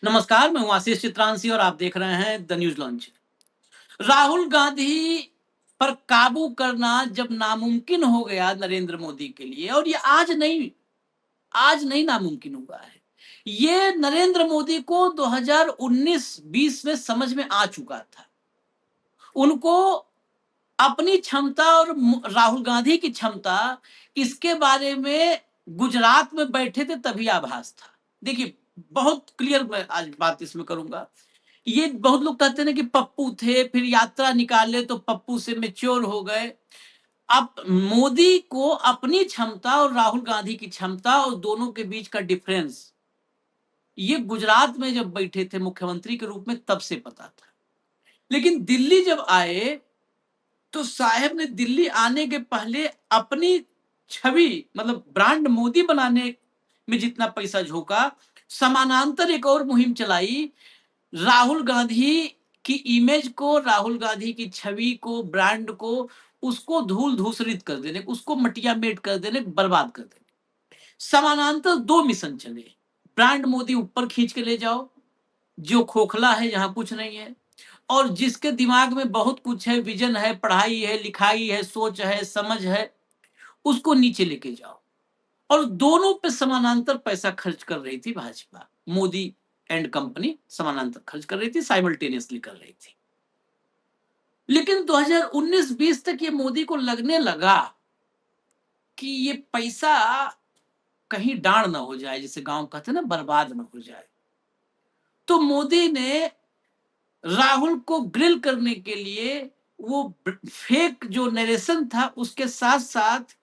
नमस्कार, मैं हूं आशीष चित्रांशी और आप देख रहे हैं the news launch. Rahul Gandhi पर काबू करना जब नामुमकिन हो गया नरेंद्र मोदी के लिए, और ये आज नहीं नामुमकिन हुआ है। ये नरेंद्र मोदी को 2019-20 में समझ में आ चुका था। उनको अपनी क्षमता और राहुल गांधी की क्षमता, इसके बारे में गुजरात में बैठे थे तभी आभास था। देखिए, बहुत क्लियर मैं आज बात इसमें करूंगा। ये बहुत लोग कहते हैं ना कि पप्पू थे, फिर यात्रा निकाले तो पप्पू से मैच्योर हो गए। अब मोदी को अपनी क्षमता और राहुल गांधी की क्षमता और दोनों के बीच का डिफरेंस, ये गुजरात में जब बैठे थे मुख्यमंत्री के रूप में तब से पता था। लेकिन दिल्ली जब आए तो साहब ने दिल्ली आने के पहले अपनी छवि, मतलब ब्रांड मोदी बनाने में जितना पैसा झोंका, समानांतर एक और मुहिम चलाई। राहुल गांधी की इमेज को, राहुल गांधी की छवि को, ब्रांड को, उसको धूल धूसरित कर देने, उसको मटिया मेट कर देने, बर्बाद कर देने। समानांतर दो मिशन चले। ब्रांड मोदी ऊपर खींच के ले जाओ, जो खोखला है, जहां कुछ नहीं है, और जिसके दिमाग में बहुत कुछ है, विजन है, पढ़ाई है, लिखाई है, सोच है, समझ है, उसको नीचे लेके जाओ। और दोनों पे समानांतर पैसा खर्च कर रही थी भाजपा। मोदी एंड कंपनी समानांतर खर्च कर रही थी, साइमल्टेनियसली कर रही थी। लेकिन 2019-20 तक ये मोदी को लगने लगा कि ये पैसा कहीं डांड ना हो जाए, जिसे गांव कहते हैं ना, बर्बाद ना हो जाए। तो मोदी ने राहुल को ग्रिल करने के लिए वो फेक जो नरेशन था, उसके साथ साथ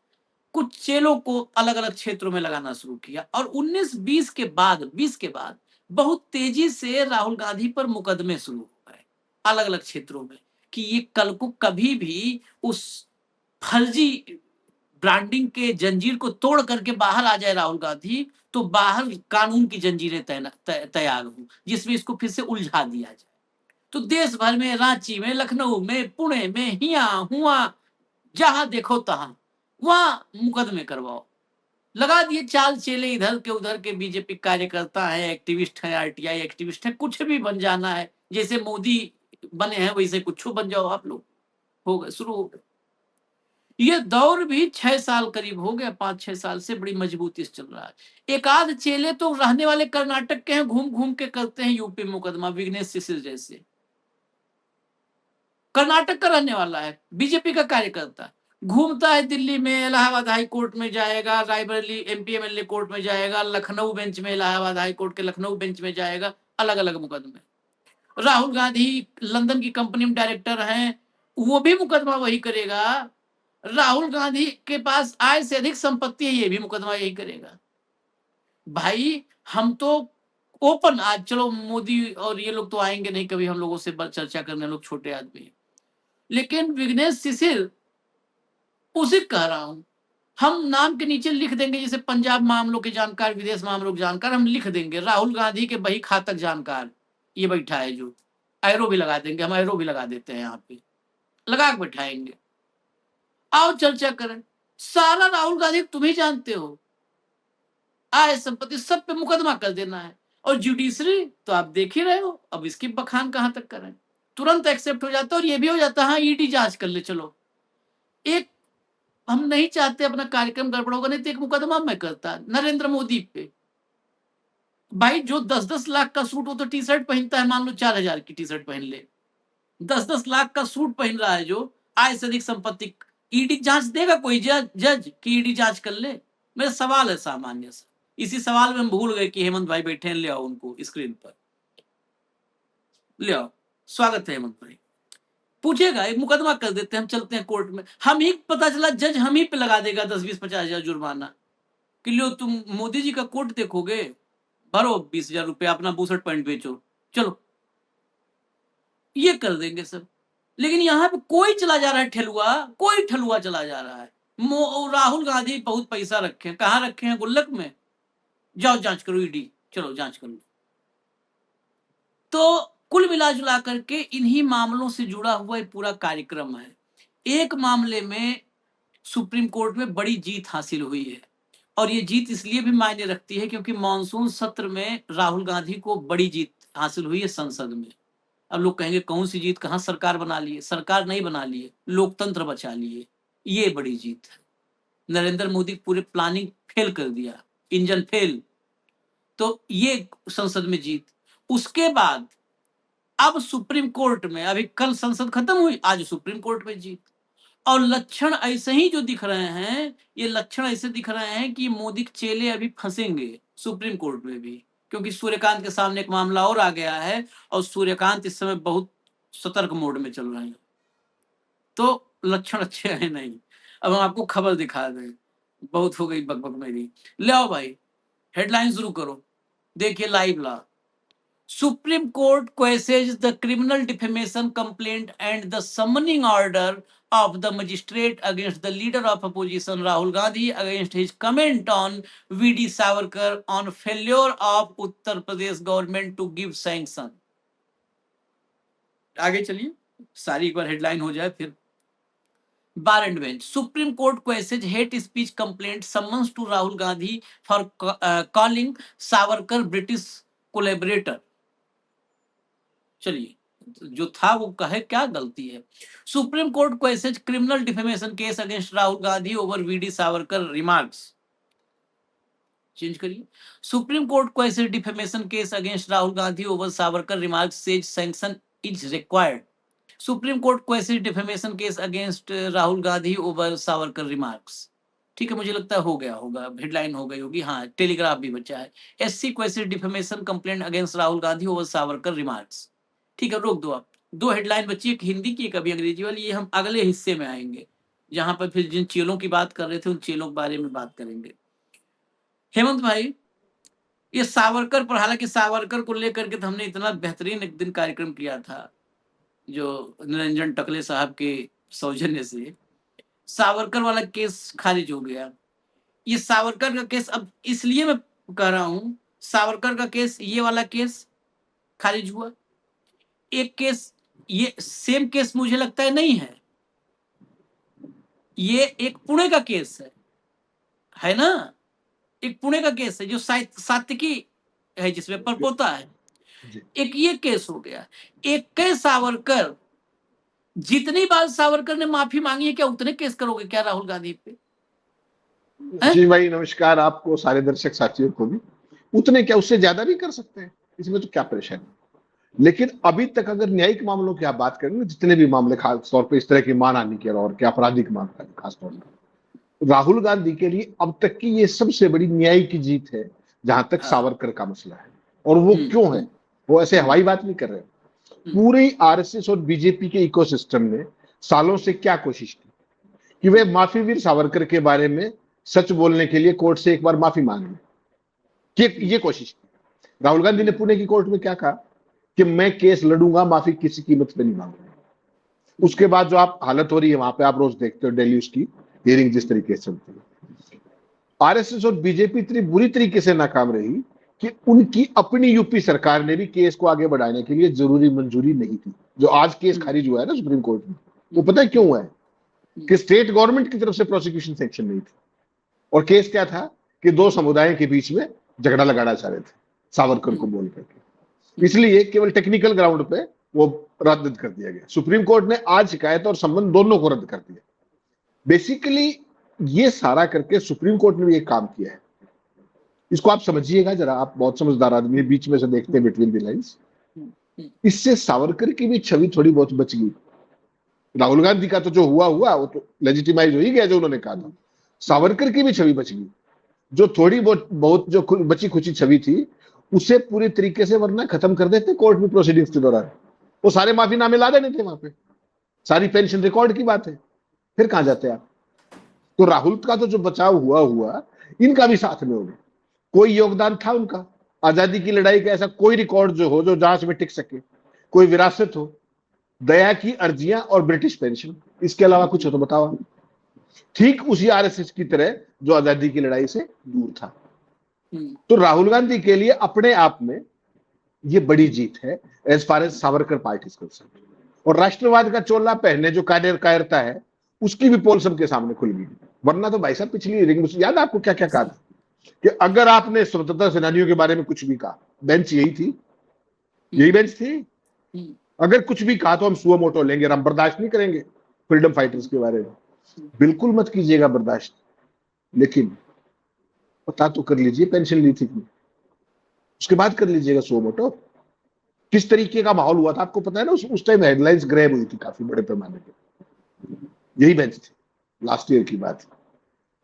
कुछ चेलों को अलग अलग क्षेत्रों में लगाना शुरू किया। और 19-20 के बाद, 20 के बाद बहुत तेजी से राहुल गांधी पर मुकदमे शुरू हो गए अलग अलग क्षेत्रों में, कि ये कल को कभी भी उस फर्जी ब्रांडिंग के जंजीर को तोड़ करके बाहर आ जाए राहुल गांधी, तो बाहर कानून की जंजीरें तैयार हो, जिसमें इसको फिर से उलझा दिया जाए। तो देश भर में, रांची में, लखनऊ में, पुणे में, हिया हुआ, जहां देखो तहां वहां मुकदमे करवाओ। लगा दिए चाल चेले, इधर के उधर के बीजेपी कार्यकर्ता है, एक्टिविस्ट है, आरटीआई एक्टिविस्ट है, कुछ भी बन जाना है, जैसे मोदी बने हैं वैसे कुछ बन जाओ आप लोग। हो गए, शुरू हो गए। ये दौर भी 6 साल करीब हो गया, 5-6 साल से बड़ी मजबूती से चल रहा है। एक आध चेले तो रहने वाले कर्नाटक के हैं, घूम घूम के करते हैं यूपी मुकदमा, विघ्नेश सिसिल जैसे। कर्नाटक का रहने वाला है, बीजेपी का कार्यकर्ता, घूमता है दिल्ली में, इलाहाबाद हाई कोर्ट में जाएगा, रायबरेली एमपी एमएलए कोर्ट में जाएगा, लखनऊ बेंच में, इलाहाबाद हाई कोर्ट के लखनऊ बेंच में जाएगा, अलग अलग मुकदमे। राहुल गांधी लंदन की कंपनी में डायरेक्टर हैं, वो भी मुकदमा वही करेगा। राहुल गांधी के पास आय से अधिक संपत्ति है, ये भी मुकदमा यही करेगा। भाई, हम तो ओपन, आज चलो मोदी और ये लोग तो आएंगे नहीं कभी हम लोगों से चर्चा करने, लोग छोटे आदमी, लेकिन विघ्नेश शिशिर, उसे कह रहा हूं, हम नाम के नीचे लिख देंगे, जैसे पंजाब मामलों के जानकार, विदेश मामलों के जानकार, हम लिख देंगे राहुल गांधी के बही खातक जानकार, ये बैठा है जो, एरो भी लगा देंगे, हम एरो भी लगा देते हैं, यहाँ पे लगा के बैठाएंगे, आओ चर्चा करें। सारा राहुल गांधी तुम ही जानते हो, आय संपत्ति सब पे मुकदमा कर देना है। और जुडिशरी तो आप देख ही रहे हो, अब इसकी बखान कहां तक करें। तुरंत एक्सेप्ट हो जाता है, और ये भी हो जाता है, हाँ ईडी जांच कर ले चलो। एक, हम नहीं चाहते अपना कार्यक्रम गड़बड़ होगा, नहीं तो एक मुकदमा मैं करता नरेंद्र मोदी पे। भाई, जो 10-10 लाख का सूट, वो तो टी शर्ट पहनता है, मान लो 4,000 की टी शर्ट पहन ले, 10-10 लाख का सूट पहन रहा है जो, आय से अधिक संपत्ति, ईडी जांच देगा कोई जज की ईडी जांच कर ले? मेरा सवाल है सामान्य सा। इसी सवाल में हम भूल गए कि हेमंत भाई बैठे हैं, ले आओ उनको स्क्रीन पर, ले आओ, स्वागत है हेमंत भाई। पूछेगा, एक मुकदमा कर देते हैं, हम चलते हैं कोर्ट में, हम ही पता चला जज हम ही पे लगा देगा 10-20-50 हजार जुर्माना, कि लो तुम मोदी जी का कोर्ट देखोगे, भरो 20,000 रुपये, अपना बूसट पॉइंट बेचो, चलो, ये कर देंगे सब। लेकिन यहाँ पे कोई चला जा रहा है ठेलुआ, कोई ठेलुआ चला जा रहा है। राहुल गांधी बहुत पैसा रखे हैं, कहाँ रखे हैं? गुल्लक में। जाओ जांच करो, ईडी, चलो जांच करो। तो कुल मिला-जुला करके इन्हीं मामलों से जुड़ा हुआ एक पूरा कार्यक्रम है। एक मामले में सुप्रीम कोर्ट में बड़ी जीत हासिल हुई है, और ये जीत इसलिए भी मायने रखती है क्योंकि मानसून सत्र में राहुल गांधी को बड़ी जीत हासिल हुई है संसद में। अब लोग कहेंगे कौन सी जीत, कहाँ सरकार बना लिए? सरकार नहीं बना लिए, लोकतंत्र बचा लिए, ये बड़ी जीत है। नरेंद्र मोदी पूरे प्लानिंग फेल कर दिया, इंजन फेल, तो ये संसद में जीत। उसके बाद अब सुप्रीम कोर्ट में, अभी कल संसद खत्म हुई, आज सुप्रीम कोर्ट में जीत। और लक्षण ऐसे ही जो दिख रहे हैं, ये लक्षण ऐसे दिख रहे हैं कि मोदी के चेले अभी फंसेंगे सुप्रीम कोर्ट में भी, क्योंकि सूर्यकांत के सामने एक मामला और आ गया है और सूर्यकांत इस समय बहुत सतर्क मोड में चल रहे हैं, तो लक्षण अच्छे हैं नहीं। अब हम आपको खबर दिखा दें, बहुत हो गई बकबक मेरी। ले आओ भाई, हेडलाइन शुरू करो, देखिए live La. Supreme Court quashes the criminal defamation complaint and the summoning order of the magistrate against the leader of opposition Rahul Gandhi against his comment on VD Savarkar on failure of Uttar Pradesh government to give sanction. आगे चलिए, सारी एक बार headline हो जाए फिर। Bar and bench. Supreme Court quashes hate speech complaint summons to Rahul Gandhi for calling Savarkar British collaborator. चलिए, जो था वो कहे क्या गलती है। Supreme Court question criminal defamation case against Rahul Gandhi over VD Savarkar remarks. Change करिए, Supreme Court question defamation case against Rahul Gandhi over Savarkar remarks says sanction is required. Supreme Court question defamation case against Rahul Gandhi over Savarkar remarks. ठीक है, मुझे लगता है हो गया होगा, headline हो गई होगी। हाँ, टेलीग्राफ भी बचा है। SC question defamation complaint against Rahul Gandhi over Savarkar remarks. ठीक है, रोक दो आप। दो हेडलाइन बची, एक हिंदी की एक अभी अंग्रेजी वाली, ये हम अगले हिस्से में आएंगे जहां पर फिर जिन चेलों की बात कर रहे थे उन चेलों के बारे में बात करेंगे। हेमंत भाई, ये सावरकर पर, हालांकि सावरकर को लेकर के तो हमने इतना बेहतरीन एक दिन कार्यक्रम किया था जो निरंजन टकले साहब के सौजन्य से, सावरकर वाला केस खारिज हो गया। ये सावरकर का केस, अब इसलिए मैं कह रहा हूं सावरकर का केस, ये वाला केस खारिज हुआ। एक केस, ये सेम केस मुझे लगता है नहीं है, ये एक पुणे का केस है ना, एक पुणे का केस है जो सात्विकी है जिसमें परपोता है। एक ये केस हो गया। एक के सावरकर, जितनी बार सावरकर ने माफी मांगी है, क्या उतने केस करोगे क्या राहुल गांधी पे? जी भाई नमस्कार, आपको सारे दर्शक साथियों को भी। उतने क्या, उससे ज्यादा भी कर सकते हैं, इसमें तो क्या परेशानी। लेकिन अभी तक अगर न्यायिक मामलों की आप बात करेंगे, जितने भी मामले खास तौर पे इस तरह की मानहानि के और क्या आपराधिक मामला खास तौर पर, राहुल गांधी के लिए अब तक की ये सबसे बड़ी न्यायिक जीत है जहां तक सावरकर का मसला है। और वो क्यों है, वो ऐसे हवाई बात नहीं कर रहे। पूरी आरएसएस और बीजेपी के इकोसिस्टम ने सालों से क्या कोशिश की कि वे माफीवीर सावरकर के बारे में सच बोलने के लिए कोर्ट से एक बार माफी मांग ले, ये कोशिश की। राहुल गांधी ने पुणे की कोर्ट में क्या कहा कि मैं केस लड़ूंगा, माफी किसी कीमत पे नहीं मांगूंगा। उसके बाद जो आप हालत हो रही है वहां पे, आप रोज देखते हो दिल्ली उसकी हियरिंग जिस तरीके से चलती है। आरएसएस और बीजेपी इतनी बुरी तरीके से नाकाम रही कि उनकी अपनी यूपी सरकार ने भी केस को आगे बढ़ाने के लिए जरूरी मंजूरी नहीं थी। जो आज केस खारिज हुआ है ना सुप्रीम कोर्ट में, वो पता है क्यों हुआ है? कि स्टेट गवर्नमेंट की तरफ से प्रोसिक्यूशन सेक्शन नहीं थी। और केस क्या था कि दो समुदायों के बीच में झगड़ा लगाना चाह रहे थे सावरकर को बोल करके, इसलिए केवल टेक्निकल ग्राउंड पे वो रद्द कर दिया गया। सुप्रीम कोर्ट ने आज शिकायत और संबंध दोनों को रद्द कर दिया। बेसिकली ये सारा करके सुप्रीम कोर्ट ने भी एक काम किया है। इसको आप समझिएगा जरा, आप बहुत समझदार आदमी है, बीच में से देखते हैं बिटवीन द लाइंस। इससे सावरकर की भी छवि थोड़ी बहुत बच गई। राहुल गांधी का तो जो हुआ वो तो लेजिटिमाइज हो ही गया जो उन्होंने कहा था। सावरकर की भी छवि बच गई, जो थोड़ी बहुत जो बची खुची छवि थी उसे पूरी तरीके से वरना खत्म कर देते कोर्ट में प्रोसीडिंग्स के दौरान। वो सारे माफीनामे ला देने थे वहां पे, सारी पेंशन रिकॉर्ड की बात है, फिर कहां जाते आप? तो राहुल का तो जो बचाव हुआ इनका भी साथ में हो गया। कोई योगदान था उनका आजादी की लड़ाई का? ऐसा कोई रिकॉर्ड जो हो जो जांच में टिक सके, कोई विरासत हो, दया की अर्जियां और ब्रिटिश पेंशन, इसके अलावा कुछ हो तो बताओ। ठीक उसी आरएसएस की तरह जो आजादी की लड़ाई से दूर था। तो राहुल गांधी के लिए अपने आप में ये बड़ी जीत है as far as Savarkar party is concerned. और राष्ट्रवाद का चोला पहने जो कायरता है उसकी भी पोल सबके सामने खुल गई। वरना तो भाई साहब पिछली रिंग याद आपको क्या क्या कहा था कि अगर आपने स्वतंत्रता सेनानियों के बारे में कुछ भी कहा, बेंच यही थी, यही बेंच थी, अगर कुछ भी कहा तो हम सुओ मोटो लेंगे, हम बर्दाश्त नहीं करेंगे फ्रीडम फाइटर्स के बारे में। बिल्कुल मत कीजिएगा बर्दाश्त, लेकिन पता तो कर लीजिए पेंशन ली थी, उसके बाद कर लीजिएगा सुओ मोटो। किस तरीके का माहौल हुआ था आपको पता है ना, उस टाइम हेडलाइंस ग्रैब हुई थी काफी बड़े पैमाने पे। यही बेंच थी, लास्ट ईयर की बात।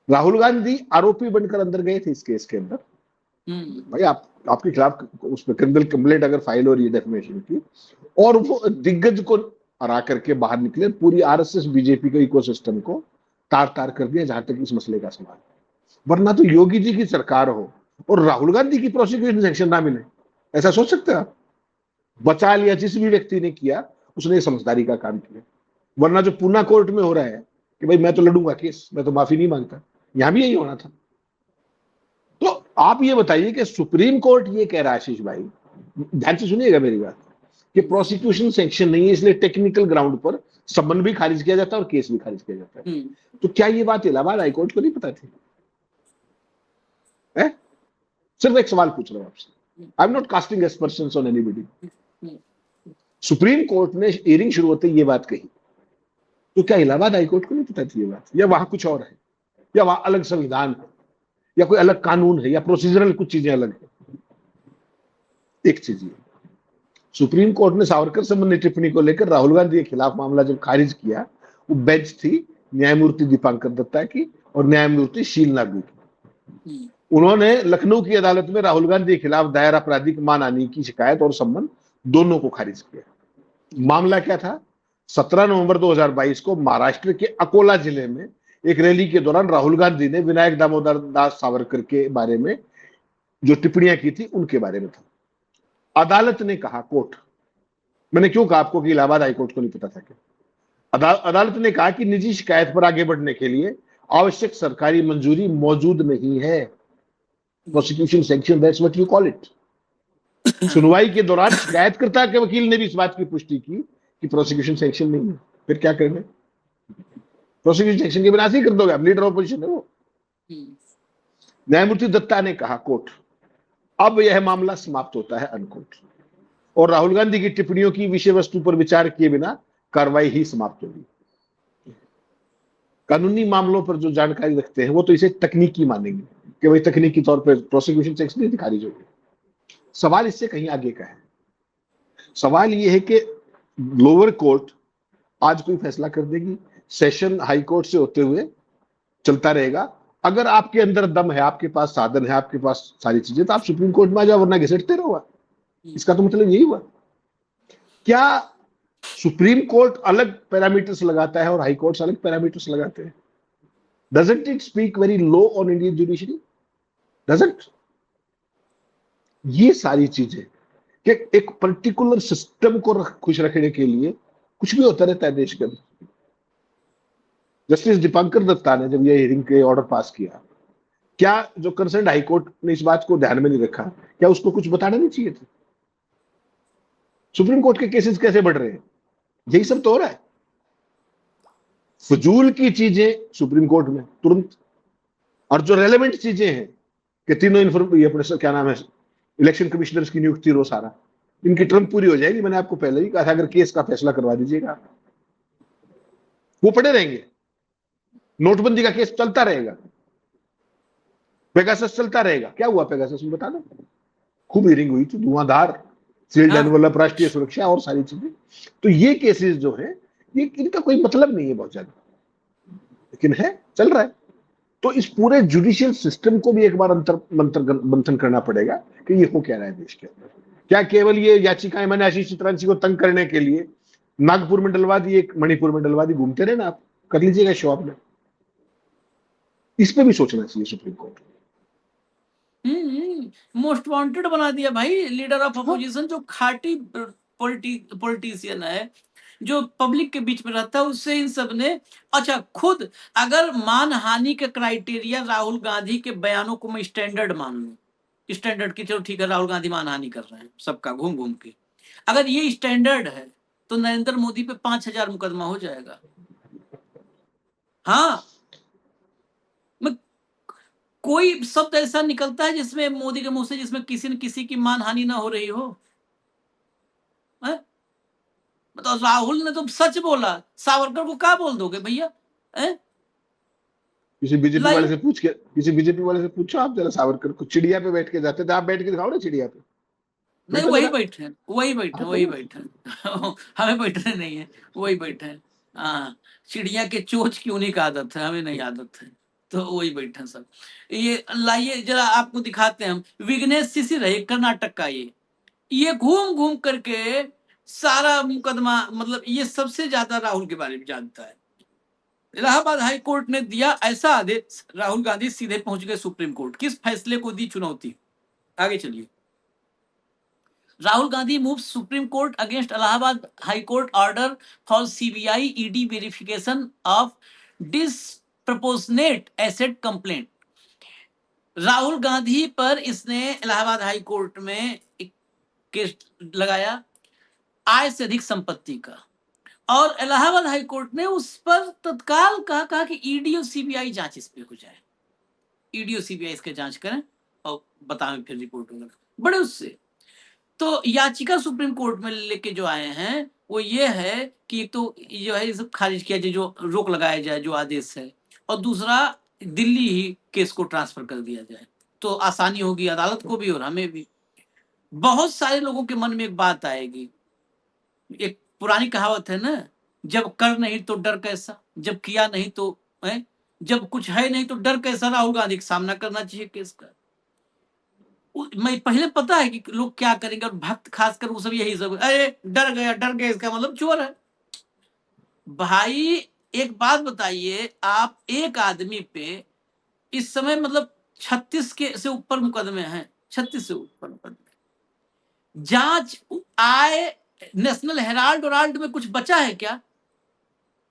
राहुल गांधी आरोपी बनकर अंदर गए थे इस केस के अंदर। भाई आपके खिलाफ उसमें क्रिमिनल कंप्लेंट अगर फाइल हो रही है डेफमेशन की, और वो दिग्गज को हरा करके बाहर निकले, पूरी आरएसएस बीजेपी के इकोसिस्टम को तार तार कर दिया जहां तक इस मसले का सवाल। वरना तो योगी जी की सरकार हो और राहुल गांधी की प्रोसिक्यूशन सेक्शन ना मिले, ऐसा सोच सकते हैं आप? बचा लिया जिस भी व्यक्ति ने किया, उसने समझदारी का काम किया। वरना जो पूना कोर्ट में हो रहा है कि भाई मैं तो लड़ूंगा केस, मैं तो माफी नहीं मांगता, यहां भी यही होना था। तो आप ये बताइए कि सुप्रीम कोर्ट ये कह रहा है, आशीष भाई ध्यान से सुनिएगा मेरी बात, कि प्रोसिक्यूशन सेक्शन नहीं है, इसलिए टेक्निकल ग्राउंड पर समन भी खारिज किया जाता है और केस भी खारिज किया जाता है। तो क्या ये बात इलाहाबाद हाईकोर्ट को नहीं पता थी? है? सिर्फ एक सवाल पूछ रहा हूं आपसे, I am not casting aspersions on anybody. Supreme Court ने हियरिंग शुरू होते ये बात कही, तो क्या इलाहाबाद हाईकोर्ट को नहीं पता थी ये बात, या वहां कुछ और है, या वहां अलग संविधान है, या कोई अलग कानून है, या प्रोसीजरल कुछ चीजें अलग है? एक चीज ये, सुप्रीम कोर्ट ने सावरकर संबंधी टिप्पणी को लेकर राहुल गांधी के खिलाफ मामला जब खारिज किया, वो बेंच थी न्यायमूर्ति दीपांकर दत्ता की और न्यायमूर्ति शील नागू की। उन्होंने लखनऊ की अदालत में राहुल गांधी के खिलाफ दायर आपराधिक मानहानि की शिकायत और संबंध दोनों को खारिज किया। मामला क्या था? 17 नवंबर 2022 को महाराष्ट्र के अकोला जिले में एक रैली के दौरान राहुल गांधी ने विनायक दामोदर दास सावरकर के बारे में जो टिप्पणियां की थी उनके बारे में था। अदालत ने कहा, कोर्ट, मैंने क्यों कहा आपको कि इलाहाबाद हाईकोर्ट को नहीं पता था क्या? अदालत ने कहा कि निजी शिकायत पर आगे बढ़ने के लिए आवश्यक सरकारी मंजूरी मौजूद नहीं है। Prosecution section, that's what you call it. सुनवाई के दौरान शिकायतकर्ता के वकील ने भी इस बात की पुष्टि की कि प्रोसिक्यूशन सेक्शन नहीं है। फिर क्या करना? प्रोसिक्यूशन सेक्शन के बिना से ही कर दोगे आप, लीडर ऑपोजिशन है वो। न्यायमूर्ति दत्ता ने कहा, कोर्ट, अब यह मामला समाप्त होता है, अनकोट, और राहुल गांधी की टिप्पणियों की विषय वस्तु पर विचार किए बिना कार्रवाई ही समाप्त होगी। कानूनी मामलों पर जो जानकारी रखते हैं वो तो इसे तकनीकी मानेंगे कि भाई तकनीकी तौर पर प्रोसिक्यूशन सेक्शन नहीं खारिज होगी। सवाल इससे कहीं आगे का है। सवाल यह है कि लोअर कोर्ट आज कोई फैसला कर देगी, सेशन हाई कोर्ट से होते हुए चलता रहेगा। अगर आपके अंदर दम है, आपके पास साधन है, आपके पास सारी चीजें, तो आप सुप्रीम कोर्ट में आ जाओ, वरना घिसटते रहोगा। इसका तो मतलब यही हुआ। क्या सुप्रीम कोर्ट अलग पैरामीटर्स लगाता है और हाई कोर्ट अलग पैरामीटर्स लगाते हैं? Doesn't it speak very low on Indian judiciary? Doesn't? ये सारी चीजें कि एक पर्टिकुलर सिस्टम को खुश रखने के लिए कुछ भी होता रहता है देश के अंदर। जस्टिस दीपांकर दत्ता ने जब ये हियरिंग के ऑर्डर पास किया, क्या जो कंसर्न हाई कोर्ट ने इस बात को ध्यान में नहीं रखा? क्या उसको कुछ बताना नहीं चाहिए था? सुप्रीम कोर्ट के केसेस कैसे बढ़ रहे हैं? यही सब तो हो रहा है। फजूल की चीजें सुप्रीम कोर्ट में तुरंत, और जो रेलेवेंट चीजें हैं कि तीनों अपने क्या नाम है, इलेक्शन कमिश्नर्स की नियुक्ति रो सारा, इनकी टर्म पूरी हो जाएगी। मैंने आपको पहले ही कहा था, अगर केस का फैसला करवा दीजिएगा, वो पड़े रहेंगे। नोटबंदी का केस चलता रहेगा, पेगासस चलता रहेगा। क्या हुआ पेगासस में बता दो? खूब हियरिंग हुई थी, धुआंधार, सील्ड एनवलप, राष्ट्रीय सुरक्षा और सारी चीजें। तो ये केसेस जो है, ये इनका कोई मतलब नहीं है बहुत ज्यादा, लेकिन है, चल रहा है। तो इस पूरे जुडिशियल सिस्टम को भी एक बार मंथन करना पड़ेगा कि ये हो क्या रहा है देश के अंदर। क्या केवल ये याचिकाएं मैंने आशीष चित्रांशी को तंग करने के लिए नागपुर में डलवा दी, एक मणिपुर में डलवा दी, घूमते रहे ना आप, कर लीजिएगा शो आपने। इस पे भी सोचना चाहिए सुप्रीम कोर्ट। मोस्ट वांटेड बना दिया भाई लीडर ऑफ अपोजिशन, जो खाटी पॉलिटिशियन है, जो पब्लिक के बीच में रहता है, उससे इन सब ने। अच्छा, खुद अगर मानहानि के क्राइटेरिया राहुल गांधी के बयानों को मैं स्टैंडर्ड मान लूं, स्टैंडर्ड की, चलो ठीक है, राहुल गांधी मानहानि कर रहे हैं सबका घूम घूम के, अगर ये स्टैंडर्ड है तो नरेंद्र मोदी पे 5,000 मुकदमा हो जाएगा। हाँ, कोई शब्द ऐसा निकलता है जिसमें मोदी के मुंह से जिसमें किसी न किसी की मानहानि ना हो रही हो? मतलब राहुल ने तो सच बोला, सावरकर को क्या बोल दोगे भैया? किसी बीजेपी वाले लाइए से पूछ के, किसी बीजेपी वाले से पूछो आप जरा, सावरकर को चिड़िया पे बैठ के जाते थे, आप बैठ के दिखाओ ना चिड़िया पे, नहीं, बैठो वही जरा। बैठे हैं, वही बैठे हैं, हाँ वही तो बैठे हैं। हमें बैठने नहीं है, वही बैठे हैं। हाँ, चिड़िया के चोंच की उन्हीं का आदत है, हमें नहीं आदत है, तो वही बैठे हैं सब। ये लाइए जरा आपको दिखाते हैं हम। विघ्नेश शिशिर है कर्नाटक का, ये घूम घूम करके सारा मुकदमा, मतलब ये सबसे ज्यादा राहुल के बारे में जानता है। इलाहाबाद हाई कोर्ट ने दिया ऐसा आदेश, राहुल गांधी सीधे पहुंच गए सुप्रीम कोर्ट। किस फैसले को दी चुनौती? आगे चलिए। Rahul Gandhi moves Supreme Court against Allahabad High Court order for CBI ED verification of disproportionate asset complaint. Rahul Gandhi पर इसने इलाहाबाद हाई कोर्ट में एक केस लगाया आय से अधिक संपत्ति का, और इलाहाबाद हाई कोर्ट ने उस पर तत्काल कहा कि ईडी और सीबीआई जांच इस पे हो जाए, ईडी और सीबीआई इसके जांच करें और बताएं फिर रिपोर्ट होगा। बड़े उससे तो याचिका सुप्रीम कोर्ट में लेके जो आए हैं वो ये है कि एक तो जो है सब खारिज किया जाए, जो रोक लगाया जाए जो आदेश है, और दूसरा दिल्ली ही केस को ट्रांसफर कर दिया जाए, तो आसानी होगी अदालत को भी और हमें भी। बहुत सारे लोगों के मन में एक बात आएगी, एक पुरानी कहावत है ना, जब कर नहीं तो डर कैसा, जब किया नहीं तो है, जब कुछ है नहीं तो डर कैसा। राहुल गांधी का सामना करना चाहिए केस का। मैं पहले पता है कि लोग क्या करेंगे, और भक्त खासकर वो सब यही सब, अरे डर गया इसका मतलब चोर है। भाई एक बात बताइए, आप एक आदमी पे इस समय मतलब 36 के से ऊपर मुकदमे हैं, 36 से ऊपर मुकदमे, जांच आए। नेशनल हेराल्ड में कुछ बचा है क्या?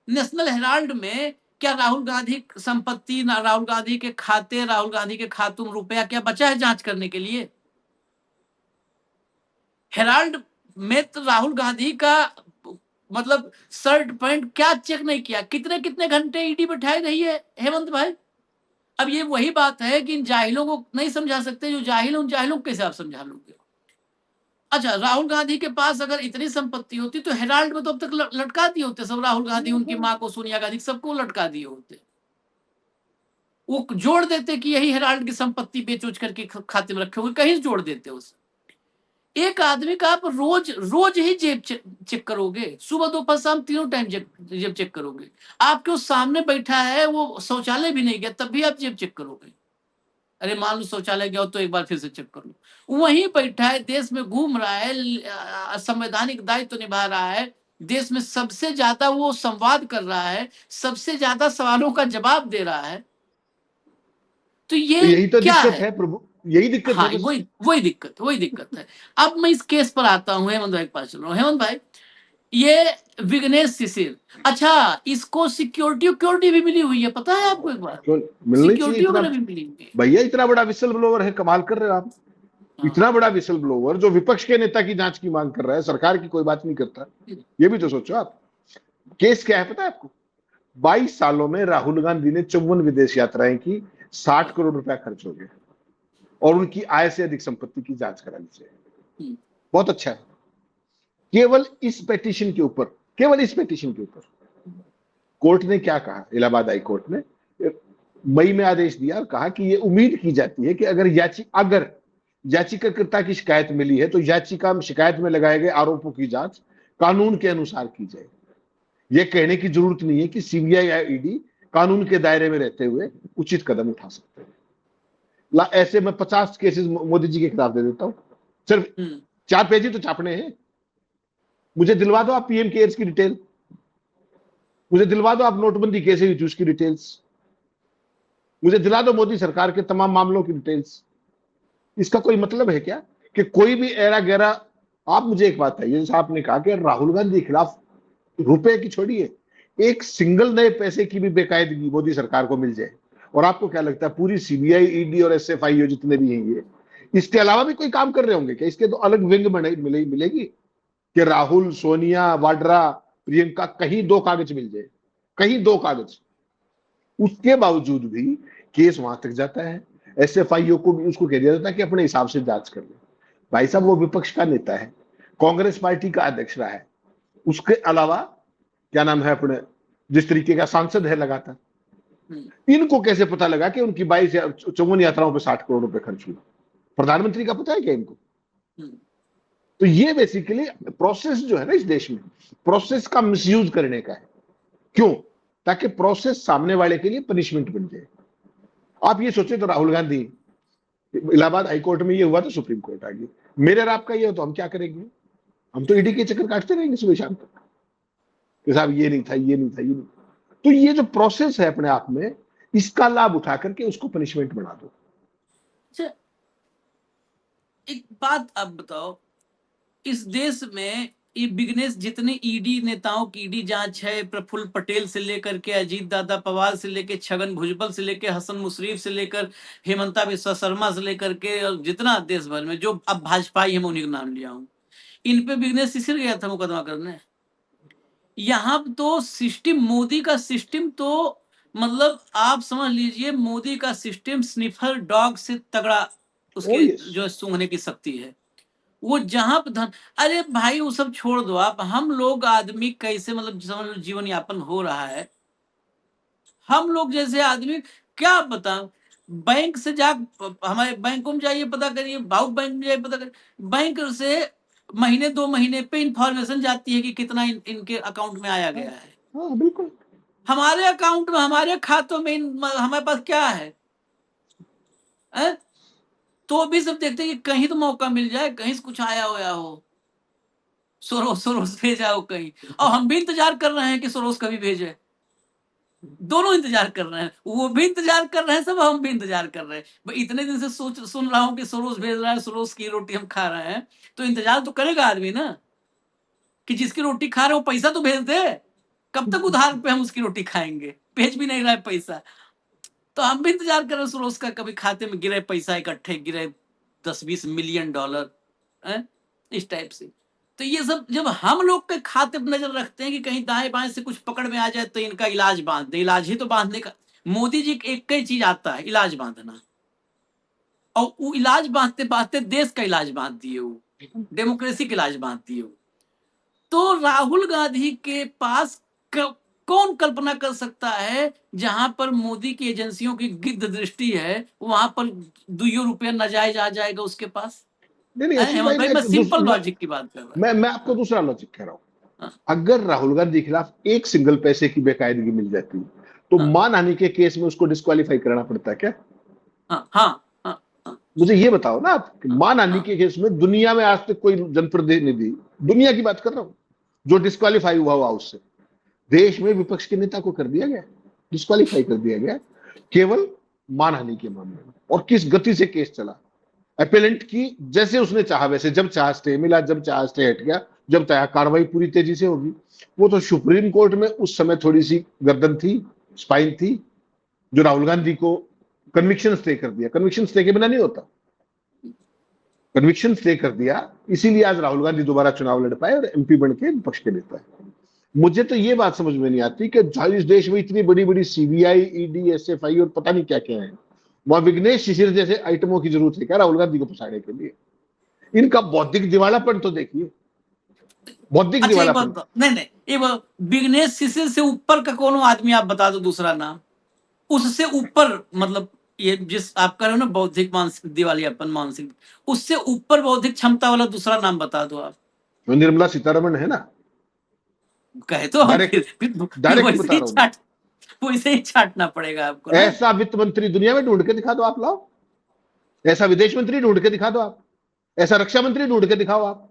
नेशनल हेराल्ड में क्या राहुल गांधी संपत्ति, राहुल गांधी के खाते, राहुल गांधी के खातों में रुपया क्या बचा है जांच करने के लिए? हेराल्ड में तो राहुल गांधी का मतलब शर्ट पैंट क्या चेक नहीं किया, कितने कितने घंटे ईडी बैठाई रही है हेमंत भाई। अब ये वही बात है कि इन जाहिलों को नहीं समझा सकते, जो जाहिल उन जाहिलों को कैसे आप समझा लोगे? अच्छा, राहुल गांधी के पास अगर इतनी संपत्ति होती तो हेराल्ड में तो अब तक लटका दिए होते सब, राहुल गांधी, उनकी माँ को, सोनिया गांधी, सबको लटका दिए होते। वो जोड़ देते कि यही हेराल्ड की संपत्ति बेच उच करके खाते में रखे हुए, कहीं जोड़ देते उसे। एक आदमी का आप रोज रोज ही जेब चेक करोगे, सुबह दोपहर शाम तीनों टाइम जेब चेक करोगे। आपके उस सामने बैठा है, वो शौचालय भी नहीं गया तब भी आप जेब चेक करोगे। अरे मान लो शौचालय गया तो एक बार फिर से चेक कर लो। वहीं बैठा है, देश में घूम रहा है, संवैधानिक दायित्व तो निभा रहा है, देश में सबसे ज्यादा वो संवाद कर रहा है, सबसे ज्यादा सवालों का जवाब दे रहा है। तो ये यही तो क्या दिक्कत है? है प्रभु, यही दिक्कत हाँ, है। वही दिक्कत है। अब मैं इस केस पर आता हूँ, हेमंत भाई के पास चल रहा हूँ। हेमंत भाई, ये विघ्नेश शिशिर, अच्छा इसको सिक्योरिटी भी मिली हुई है, पता है आपको? एक बार क्यों मिलनी चाहिए सिक्योरिटी इतना? वगैरह भी मिली हुई है। भैया इतना बड़ा विसल ब्लोवर है, कमाल कर रहे हो आप। हाँ। इतना बड़ा विसल ब्लोवर जो विपक्ष के नेता की जांच की मांग कर रहा है, सरकार की कोई बात नहीं करता, ये भी तो सोचो आप। केस क्या है पता है आपको? 22 सालों में राहुल गांधी ने 54 विदेश यात्राएं की, 60 करोड़ रुपया खर्च हो गया, और उनकी आय से अधिक संपत्ति की जांच करानी चाहिए। बहुत अच्छा है। केवल इस पेटिशन के ऊपर, केवल इस पेटिशन के ऊपर कोर्ट ने क्या कहा? इलाहाबाद हाई कोर्ट ने मई में आदेश दिया और कहा कि यह उम्मीद की जाती है कि अगर याचिकाकर्ता की शिकायत मिली है तो याचिका शिकायत में लगाए गए आरोपों की जांच कानून के अनुसार की जाए। यह कहने की जरूरत नहीं है कि सीबीआई या ईडी कानून के दायरे में रहते हुए उचित कदम उठा सकते हैं। ऐसे में 50 केसेस मोदी जी के खिलाफ दे देता हूं, सिर्फ 4 पेज ही तो छापने हैं। मुझे दिलवा दो आप पीएम केयर्स की डिटेल, मुझे दिलवा दो आप नोटबंदी कैसे हुई थी उसकी डिटेल्स, मुझे दिला दो मोदी सरकार के तमाम मामलों की डिटेल्स। इसका कोई मतलब है क्या कि कोई भी एरा गहरा? आप मुझे एक बात है, जैसे आपने कहा कि राहुल गांधी के खिलाफ रुपए की छोड़िए, एक सिंगल नए पैसे की भी बेकायदगी मोदी सरकार को मिल जाए, और आपको क्या लगता है पूरी सीबीआई, ईडी और एसएफआई जितने भी हैं ये इसके अलावा भी कोई काम कर रहे होंगे क्या? इसके तो अलग विंग मिलेगी कि राहुल, सोनिया, वाड्रा, प्रियंका, कहीं 2 कागज मिल जाए, कहीं 2 कागज। उसके बावजूद भी केस वहां तक जाता है। एसएफआईओ को भी उसको कह दिया जाता है कि अपने हिसाब से जांच कर ले। भाई साहब वो विपक्ष का नेता है, कांग्रेस पार्टी का अध्यक्ष रहा है, उसके अलावा क्या नाम है अपने जिस तरीके का सांसद है लगातार, इनको कैसे पता लगा कि उनकी 22 या 54 यात्राओं पे 60 करोड़ रुपए खर्च हुए? प्रधानमंत्री का पता है क्या इनको? तो ये बेसिकली प्रोसेस जो है ना इस देश में, प्रोसेस का मिसयूज करने का है। क्यों? ताकि प्रोसेस सामने वाले के लिए पनिशमेंट बन जाए। आप ये सोचे तो राहुल गांधी इलाहाबाद हाईकोर्ट में ये हुआ तो सुप्रीम कोर्ट आ गई, मेरे और आपका ये हो तो हम क्या करेंगे? हम तो ईडी के चक्कर काटते रहेंगे सुबह शाम तक कि साहब ये नहीं था, ये नहीं था, ये नहीं। तो ये जो प्रोसेस है अपने आप में, इसका लाभ उठा करके उसको पनिशमेंट बना दो। अच्छा, एक बात आप बताओ, इस देश में ये बिगनेस जितने ईडी नेताओं की ईडी जांच है, प्रफुल्ल पटेल से लेकर के अजीत दादा पवार से लेकर छगन भुजबल से लेकर हसन मुशरीफ से लेकर हेमंता बिस्वा शर्मा से लेकर के, और जितना देश भर में जो अब भाजपा ही है, मैं उन्हीं का नाम लिया हूं, इन पे बिगनेस इसी गया था मुकदमा करने। यहाँ तो सिस्टम, मोदी का सिस्टम तो मतलब आप समझ लीजिए, मोदी का सिस्टम स्निफर डॉग से तगड़ा उसके yes. जो सूंघने की शक्ति है। वो जहां पे धन, अरे भाई वो सब छोड़ दो आप, हम लोग आदमी कैसे मतलब समझ लो जीवन यापन हो रहा है, हम लोग जैसे आदमी क्या बता, बैंक से जा, हमारे बैंकों में जाइए पता करिए, भाव बैंक में जाइए पता करिए, बैंक से महीने 2 महीने पे इंफॉर्मेशन जाती है कि कितना इनके अकाउंट में आया गया है। हाँ बिल्कुल। हमारे अकाउंट में, हमारे खातों में हमारे पास क्या है? तो भी सब देखते हैं कि कहीं तो मौका मिल जाए, कहीं से कुछ आया होया हो, सोरोस सोरोस भेजा हो कहीं, और हम भी इंतजार कर रहे हैं कि सोरोस कभी भेजे। दोनों इंतजार कर रहे हैं, वो भी इंतजार कर रहे हैं सब, हम भी इंतजार कर रहे हैं। इतने दिन से सुन रहा हूँ कि सोरोस भेज रहा है, सोरोस की रोटी हम खा रहे हैं, तो इंतजार तो करेगा आदमी ना, कि जिसकी रोटी खा रहे हो पैसा तो भेज दे। कब तक उधार पे हम उसकी रोटी खाएंगे? भेज भी नहीं रहा है पैसा, तो हम भी इंतजार कर रहे हैं सोरोस का, कभी खाते में गिरे पैसा, इकट्ठे गिरे $10-20 मिलियन, इस टाइप से। तो ये सब जब हम लोग के खाते पर नजर रखते हैं कि कहीं दाएं बाएं से कुछ पकड़ में आ जाए तो इनका इलाज बांध दे, इलाज ही तो बांधने का मोदी जी एक ही चीज आता है, इलाज बांधना, और वो इलाज बांधते बांधते देश का इलाज बांध दिए, वो डेमोक्रेसी का इलाज बांध दिए। तो राहुल गांधी के पास कौन कल्पना कर सकता है जहां पर मोदी की एजेंसियों की गिद्ध दृष्टि है, वहां पर ₹2 नाजायज आ जाएगा उसके पास? नहीं नहीं अश्विन भाई, भाई मैं सिंपल लॉजिक की बात कर रहा हूँ। मैं आपको दूसरा लॉजिक कह रहा हूँ। अगर राहुल गांधी के खिलाफ एक सिंगल पैसे की बेकायदगी मिल जाती तो मानहानि के केस में उसको डिस्क्वालीफाई कराना पड़ता क्या? मुझे ये बताओ ना आप, मानहानि के केस में दुनिया में आज तक कोई जनप्रतिनिधि, दुनिया की बात कर रहा हूं, जो डिस्क्वालीफाई हुआ उससे? देश में विपक्ष के नेता को कर दिया गया, डिस्क्वालीफाई कर दिया गया केवल मानहानि के मामले में। और किस गति से केस चला, अपेलेंट की जैसे उसने चाहा वैसे, जब चाहा स्टे मिला, जब चाहा स्टे हट गया, जब चाहा कार्रवाई पूरी तेजी से होगी। वो तो सुप्रीम कोर्ट में उस समय थोड़ी सी गर्दन थी, स्पाइन थी, जो राहुल गांधी को कन्विक्शन स्टे कर दिया। कन्विक्शन स्टे के बिना नहीं होता, कन्विक्शन स्टे कर दिया, इसीलिए आज राहुल गांधी दोबारा चुनाव लड़ पाए और एमपी बन के विपक्ष के नेता है। मुझे तो ये बात समझ में नहीं आती कि इस देश में इतनी बड़ी बड़ी सीबीआई, ईडी, एसएफआई और पता नहीं क्या क्या है, वहां विघ्नेश शिशिर जैसे आइटमों की जरूरत है क्या राहुल गांधी को फंसाने के लिए? इनका बौद्धिक दिवालापन तो देखिए, बौद्धिक दिवालापन। नहीं, ये विघ्नेश शिशिर से ऊपर का कोनो आदमी आप बता दो दूसरा नाम, उससे ऊपर, मतलब ये जिस आप कर रहे हो ना बौद्धिक मानसिक दिवालियापन मानसिक, उससे ऊपर बौद्धिक क्षमता वाला दूसरा नाम बता दो आप। निर्मला सीतारमण है ना, कहे तो हम डायरेक्ट बता रहा हूं, वैसे ही छाटना पड़ेगा आपको। ऐसा वित्त मंत्री दुनिया में ढूंढ के दिखा दो आप, लाओ। ऐसा विदेश मंत्री ढूंढ के दिखा दो आप, ऐसा रक्षा मंत्री ढूंढ के दिखाओ आप,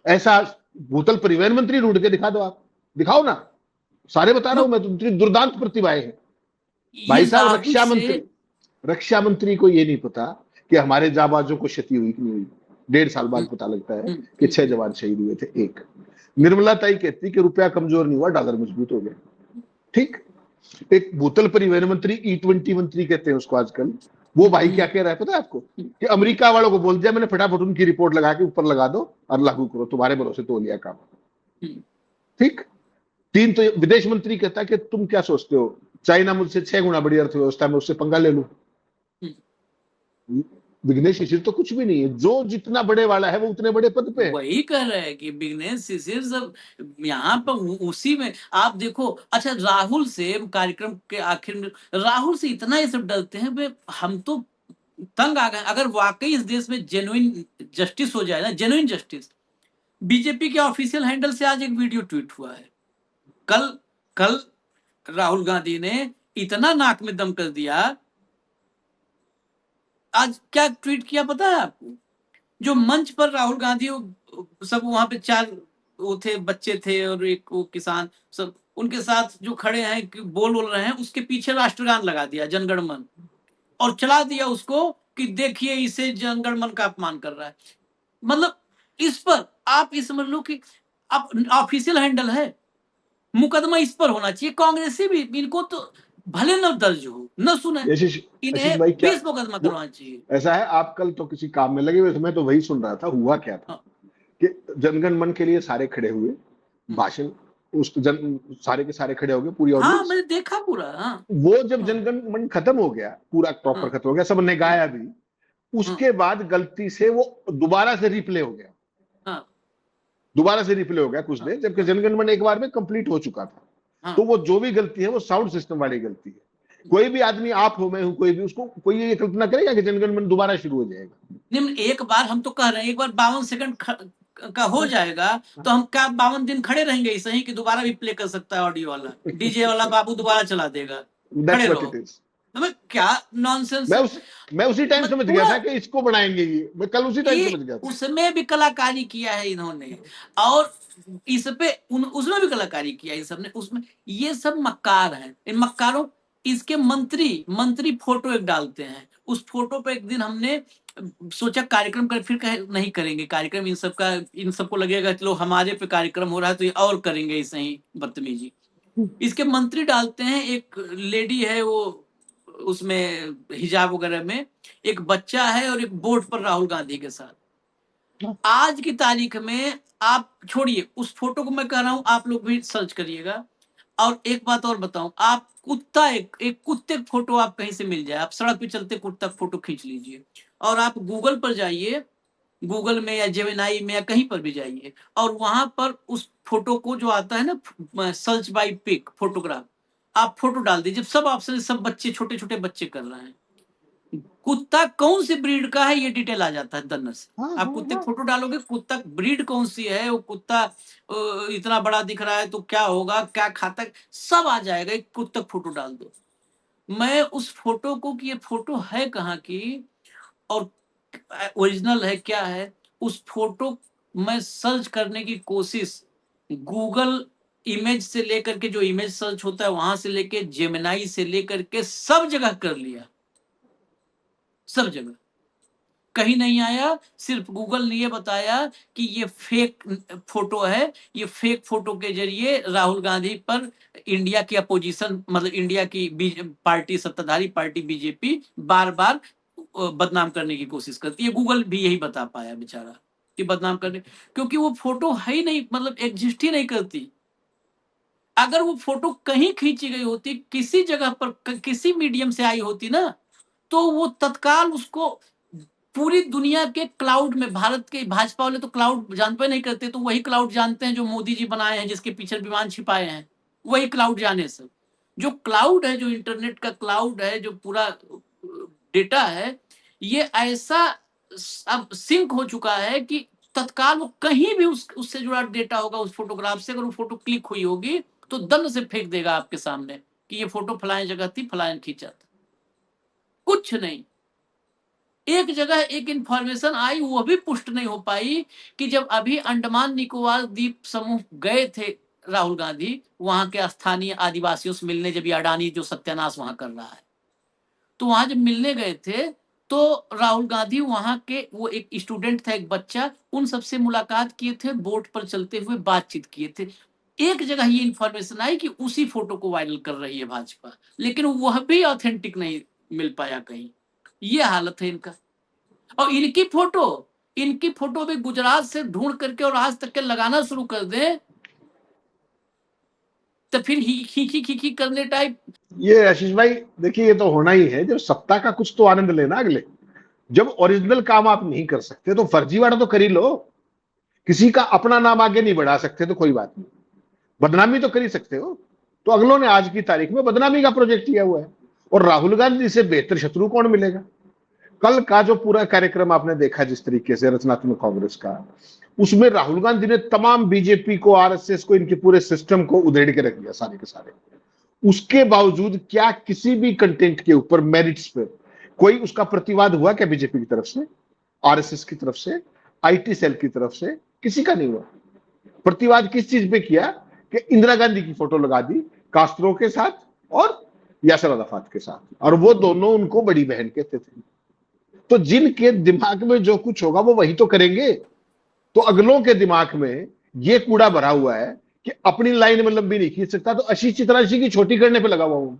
ऐसा भूतल परिवहन मंत्री ढूंढ के दिखा दो आप, दिखाओ ना। सारे बता रहा हूं मैं, तो दुर्दांत प्रतिभाएं हैं भाई साहब। रक्षा मंत्री को ये नहीं पता कि हमारे जाबाजों को क्षति हुई कि नहीं हुई। 1.5 साल बाद पता लगता है कि 6 जवान शहीद हुए थे। एक निर्मला ताई कहती कि रुपया कमजोर नहीं हुआ, डॉलर मजबूत हो गया। ठीक। एक भूतल परिवहन मंत्री, E20 मंत्री कहते हैं उसको आजकल, वो भाई क्या कह रहा है पता है आपको? कि अमेरिका वालों को बोल दिया मैंने, फटाफट उनकी रिपोर्ट लगा के ऊपर लगा दो और लागू करो, तुम्हारे भरोसे तो लिया काम। ठीक। 3 तो विदेश मंत्री कहता है कि तुम क्या सोचते हो, चाइना मुझसे 6 गुना बड़ी अर्थव्यवस्था में, उससे पंगा ले लूं। विघ्नेश शिशिर तो कुछ भी नहीं है, जो जितना बड़े वाला है वो उतने बड़े पद पे है। वही कह रहे हैं कि विघ्नेश शिशिर सब यहाँ पर उसी में आप देखो। अच्छा, राहुल से कार्यक्रम के आखिर में राहुल से इतना ये सब डरते हैं वे, हम तो तंग आ गए। अगर वाकई इस देश में जेन्युइन जस्टिस हो जाए ना, जेन्युइन जस्टिस, बीजेपी के ऑफिशियल हैंडल से आज एक वीडियो ट्वीट हुआ है। कल कल राहुल गांधी ने इतना नाक में दम कर दिया। आज क्या ट्वीट किया पता है आपको? जो मंच पर राहुल गांधी सब वहां पे चार वो थे, बच्चे थे और एक वो किसान, सब उनके साथ जो खड़े हैं बोल रहे हैं, उसके पीछे राष्ट्रगान लगा दिया, जनगण मन, और चला दिया उसको कि देखिए इसे जनगण मन का अपमान कर रहा है। मतलब इस पर आप ये समझ लो कि आप ऑफिशियल हैंडल है, मुकदमा इस पर होना चाहिए। कांग्रेसी भी इनको तो भले न दर्ज हो न सुने, आशीष इन्हें भाई, क्या 20 मुकदमा करवाना चाहिए। ऐसा है, आप कल तो किसी काम में लगे हुए थे, मैं तो वही सुन रहा था, हुआ क्या था हाँ, कि जनगण मन के लिए सारे खड़े हुए, भाषण, उस सारे के सारे खड़े हो गए, पूरी हाँ ऑडियंस। मैंने देखा पूरा। हाँ, वो जब हाँ, जनगण मन खत्म हो गया, पूरा प्रॉपर हाँ, खत्म हो गया, सबने गाया भी, हाँ, उसके बाद गलती से वो दोबारा से रिप्ले हो गया, हाँ, दोबारा से रिप्ले हो गया कुछ हाँ, देर, जबकि जनगण मन एक बार में कंप्लीट हो चुका था। तो हाँ, वो जो भी गलती है वो साउंड सिस्टम वाली गलती है। कोई भी आदमी, आप हो मैं हूं, कोई भी, उसको कोई ये कल्पना करेगा कि जनगण मन दोबारा शुरू हो जाएगा? निम्न एक बार हम तो कह रहे हैं, एक बार 52 सेकंड का हो जाएगा तो हम क्या 52 दिन खड़े रहेंगे ऐसे ही कि दोबारा भी प्ले कर सकता है ऑडियो वाला, डीजे वाला बाबू दोबारा चला देगा, दैट्स खड़े व्हाट रहो। It is. तो मैं क्या नॉनसेंस मैं है। उस मैं उसी टाइम समझ गया पूरा था कि इसको बनाएंगे, ये मैं कल उसी टाइम ये समझ गया था। उसमें भी कलाकारी किया है इन्होंने, और इस पे उसमें भी कलाकारी किया है इन सब ने। उसमें ये सब मक्कार हैं, इन मक्कारों, इसके मंत्री मंत्री फोटो एक डालते हैं, उस फोटो पे एक दिन हमने सोचा कार्यक्रम कर, फिर कहे नहीं करेंगे कार्यक्रम इन सब का, इन सबको लगेगा चलो हमारे पे कार्यक्रम हो रहा है तो ये और करेंगे ऐसे ही बदतमीजी। इसके मंत्री डालते हैं, एक लेडी है वो उसमें हिजाब वगैरह में, एक बच्चा है और एक बोर्ड पर राहुल गांधी के साथ। आज की तारीख में आप छोड़िए उस फोटो को, मैं कह रहा हूं आप लोग भी सर्च करिएगा। और एक बात और बताऊं, आप कुत्ता, एक कुत्ते का फोटो आप कहीं से मिल जाए, आप सड़क पे चलते कुत्ता का फोटो खींच लीजिए और आप गूगल पर जाइए, गूगल में या जेमिनाई में या कहीं पर भी जाइए, और वहां पर उस फोटो को जो आता है ना, सर्च बाय पिक फोटोग्राफ, आप फोटो डाल दीजिए, सब ऑप्शन, सब बच्चे, छोटे छोटे बच्चे कर रहे हैं। कुत्ता कौन सी ब्रीड का है ये डिटेल आ जाता है दन्नर से। हाँ आप हाँ कुत्ते हाँ। फोटो डालोगे, कुत्ता ब्रीड कौन सी है, वो कुत्ता इतना बड़ा दिख रहा है तो क्या होगा, क्या खाता है, सब आ जाएगा। एक कुत्ता फोटो डाल दो। मैं उस फोटो को कि ये फोटो है कहाँ की और ओरिजिनल है क्या है, उस फोटो मैं सर्च करने की कोशिश, गूगल इमेज से लेकर के, जो इमेज सर्च होता है वहां से लेके, जेमिनाई से लेकर के सब जगह कर लिया, सब जगह कहीं नहीं आया। सिर्फ गूगल ने ये बताया कि ये फेक फोटो है, ये फेक फोटो के जरिए राहुल गांधी पर इंडिया की अपोजिशन, मतलब इंडिया की पार्टी, सत्ताधारी पार्टी बीजेपी बार बार बदनाम करने की कोशिश करती है। गूगल भी यही बता पाया बेचारा कि बदनाम करने, क्योंकि वो फोटो है ही नहीं, मतलब एग्जिस्ट ही नहीं करती। अगर वो फोटो कहीं खींची गई होती, किसी जगह पर किसी मीडियम से आई होती ना, तो वो तत्काल उसको पूरी दुनिया के क्लाउड में, भारत के भाजपा वाले तो क्लाउड जानते नहीं करते, तो वही क्लाउड जानते हैं जो मोदी जी बनाए हैं, जिसके पीछे विमान छिपाए हैं, वही क्लाउड जाने सब। जो क्लाउड है, जो इंटरनेट का क्लाउड है, जो पूरा डेटा है, ये ऐसा अब सिंक हो चुका है कि तत्काल वो कहीं भी उससे जुड़ा डेटा होगा, उस फोटोग्राफ से, अगर वो फोटो क्लिक हुई होगी तो दंड से फेंक देगा आपके सामने कि ये फोटो फलाने जगह थी, फलाने खींचा था। कुछ नहीं, एक जगह एक इंफॉर्मेशन आई, वो भी पुष्ट नहीं हो पाई कि जब अभी अंडमान निकोबार द्वीप समूह गए थे राहुल गांधी, वहां के स्थानीय आदिवासियों से मिलने, जब ये अडानी जो सत्यानाश वहां कर रहा है, तो वहां जब मिलने गए थे तो राहुल गांधी वहां के, वो एक स्टूडेंट था, एक बच्चा, उन सबसे मुलाकात किए थे, बोट पर चलते हुए बातचीत किए थे। एक जगह ये इंफॉर्मेशन आई कि उसी फोटो को वायरल कर रही है भाजपा, लेकिन वह भी ऑथेंटिक नहीं मिल पाया कहीं। ये हालत है इनका। और इनकी फोटो भी गुजरात से ढूंढ करके और आज तक के लगाना शुरू कर दे, तो फिर ही करने टाइप। ये आशीष भाई देखिए, ये तो होना ही है, जब सत्ता का कुछ तो आनंद लेना अगले। जब ओरिजिनल काम आप नहीं कर सकते तो फर्जीवाड़ा तो कर ही लो। किसी का अपना नाम आगे नहीं बढ़ा सकते तो कोई बात नहीं, बदनामी तो कर ही सकते हो। तो अगलों ने आज की तारीख में बदनामी का प्रोजेक्ट किया हुआ है, और राहुल गांधी से बेहतर शत्रु कौन मिलेगा। कल का जो पूरा कार्यक्रम आपने देखा जिस तरीके से रचनात्मक कांग्रेस का, उसमें राहुल गांधी ने तमाम बीजेपी को, आरएसएस को, इनके पूरे सिस्टम को उधेड़ के रख दिया सारे के सारे। उसके बावजूद क्या किसी भी कंटेंट के ऊपर, मेरिट्स पे कोई उसका प्रतिवाद हुआ क्या बीजेपी की तरफ से, आरएसएस की तरफ से, आईटी सेल की तरफ से? किसी का नहीं हुआ। प्रतिवाद किस चीज पे किया कि इंदिरा गांधी की फोटो लगा दी कास्त्रो के साथ और यासर अराफात के साथ, और वो दोनों उनको बड़ी बहन कहते थे। तो जिनके दिमाग में जो कुछ होगा वो वही तो करेंगे। तो अगलों के दिमाग में ये कूड़ा भरा हुआ है कि अपनी लाइन में लंबी नहीं खींच सकता, तो अशी चित्राशी की छोटी करने पे लगा हुआ हूं।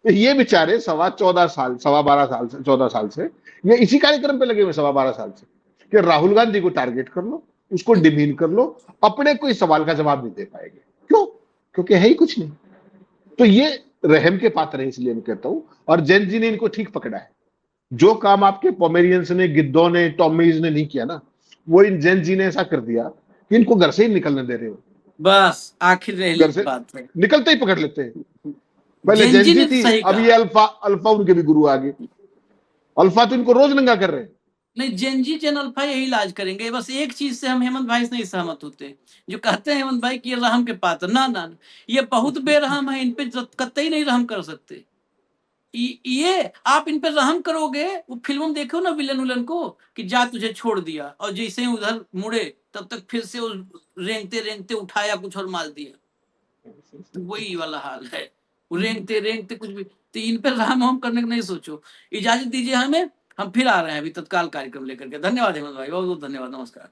तो ये बेचारे 14.25 साल, 12.5 साल से, 14 साल से ये इसी कार्यक्रम पे लगे हुए, 12.5 साल से, कि राहुल गांधी को टारगेट कर लो, उसको डिमीन कर लो, अपने कोई सवाल का जवाब नहीं दे पाएंगे। क्यों? क्योंकि है ही कुछ नहीं। तो ये रहम के पात्र है, इसलिए मैं कहता हूं। और जेन जी ने इनको ठीक पकड़ा है। जो काम आपके पोमेरियंस ने, गिद्धों ने, टॉमीज ने नहीं किया ना, वो इन जेन जी ने ऐसा कर दिया कि इनको घर से ही निकलने दे रहे हो। बस आखिर रह घर से बात है, निकलते ही पकड़ लेते हैं। पहले जेन जेन जी जी ने थी, सही अब कहा। ये अल्फा, अल्फा उनके भी गुरु आ गए। अल्फा तो इनको रोज नंगा कर रहे हैं। नहीं, जेन जी जेन अल्फा यही इलाज करेंगे। बस एक चीज से हम हेमंत भाई से नहीं सहमत होते, जो कहते हैं हेमंत भाई कि ये रहम के पात्र, ना ना ना, ये बहुत बेरहम है, इन पे कतई नहीं रहम कर सकते। ये आप इन पे रहम करोगे, वो फिल्म में देखो ना विलन विलन को कि जा तुझे छोड़ दिया, और जैसे ही उधर मुड़े तब तक फिर से उस रेंगते रेंगते उठाया कुछ और मार दिया। तो वही वाला हाल है, वो रेंगते रेंगते कुछ भी। तो इन पे रहम हम करने का नहीं सोचो। इजाजत दीजिए हमें, हम फिर आ रहे हैं अभी तत्काल कार्यक्रम लेकर के। धन्यवाद हेमंत भाई, बहुत बहुत धन्यवाद, नमस्कार।